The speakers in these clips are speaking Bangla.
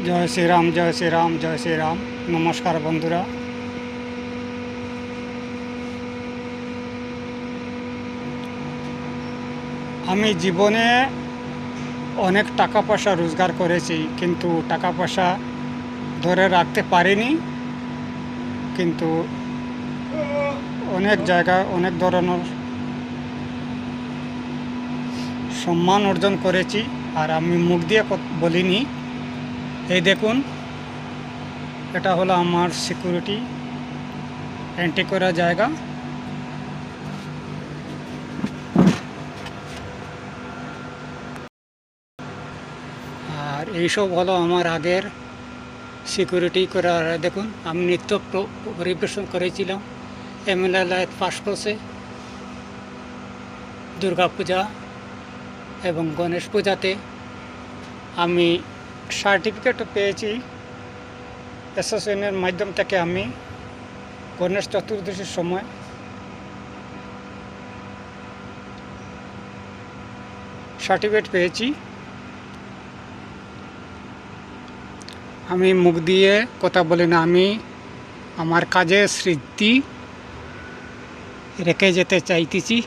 জয় শ্রীরাম, জয় শ্রীরাম, জয় শ্রীরাম। নমস্কার বন্ধুরা। আমি জীবনে অনেক টাকা পয়সা রোজগার করেছি, কিন্তু টাকা পয়সা ধরে রাখতে পারিনি। কিন্তু অনেক জায়গায় অনেক ধরনের সম্মান অর্জন করেছি, আর আমি মুখ দিয়ে বলিনি। এই দেখুন, এটা হলো আমার সিকিউরিটি এন্ট্রি করার জায়গা। আর এইসব হলো আমার আগের সিকিউরিটি করার। দেখুন, আমি নৃত্য পরিবেশন করেছিলাম এমএলএ লাইফ ফার্স্ট কোর্সে, দুর্গাপূজা এবং গণেশ পূজাতে। আমি সার্টিফিকেটও পেয়েছি অ্যাসোসিয়েশনের মাধ্যম থেকে। আমি গণেশ চতুর্দশীর সময় সার্টিফিকেট পেয়েছি। আমি মুখ দিয়ে কথা বলি না, আমি আমার কাজের স্মৃতি রেখে যেতে চাইতেছি।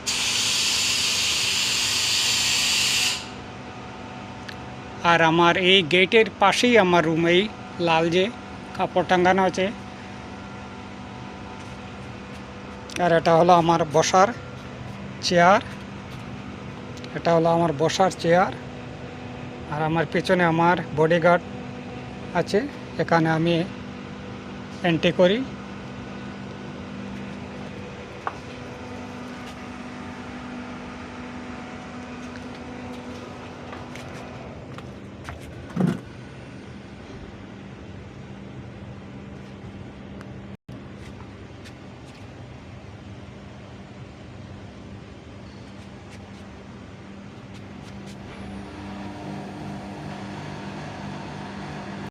আর আমার এই গেটের পাশেই আমার রুম, এই লাল যে কাপড় টাঙ্গানো আছে। আর এটা হলো আমার বসার চেয়ার, এটা হলো আমার বসার চেয়ার। আর আমার পেছনে আমার বডিগার্ড আছে, এখানে আমি এন্ট্রি করি।